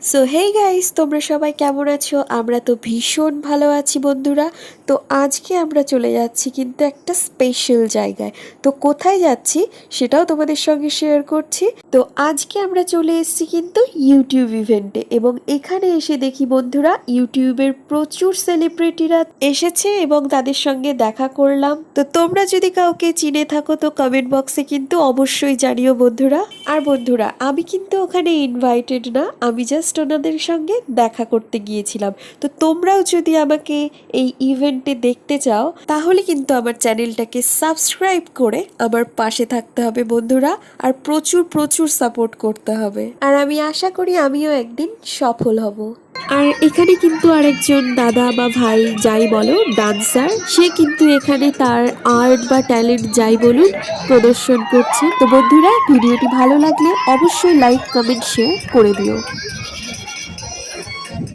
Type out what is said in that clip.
So hey guys, তোমরা সবাই কেমন আছো? আমরা তো ভীষণ ভালো আছি বন্ধুরা। তো আজকে আমরা চলে যাচ্ছি কিন্তু একটা স্পেশাল জায়গায়। তো কোথায় যাচ্ছি সেটাও তোমাদের সঙ্গে শেয়ার করছি। তো আজকে আমরা চলে এসেছি কিন্তু ইউটিউব ইভেন্টে, এবং এখানে এসে দেখি বন্ধুরা ইউটিউবের প্রচুর সেলিব্রিটিরা এসেছে এবং তাদের সঙ্গে দেখা করলাম। তো তোমরা যদি কাউকে চিনে থাকো তো কমেন্ট বক্সে কিন্তু অবশ্যই জানিও বন্ধুরা। আর বন্ধুরা, আমি কিন্তু ওখানে ইনভাইটেড না, আমি জাস্ট ওনাদের সঙ্গে দেখা করতে গিয়েছিলাম। তো তোমরাও যদি আমাকে এই ইভেন্টে দেখতে চাও তাহলে কিন্তু আমার চ্যানেলটাকে সাবস্ক্রাইব করে আমার পাশে থাকতে হবে বন্ধুরা, আর প্রচুর প্রচুর সাপোর্ট করতে হবে। আর আমি আশা করি আমিও একদিন সফল হব। আর এখানে কিন্তু আরেকজন দাদা বা ভাই যাই বলো, ডান্সার, সে কিন্তু এখানে তার আর্ট বা ট্যালেন্ট যাই বলুন প্রদর্শন করছে। তো বন্ধুরা, ভিডিওটি ভালো লাগলে অবশ্যই লাইক কমেন্ট শেয়ার করে দিও।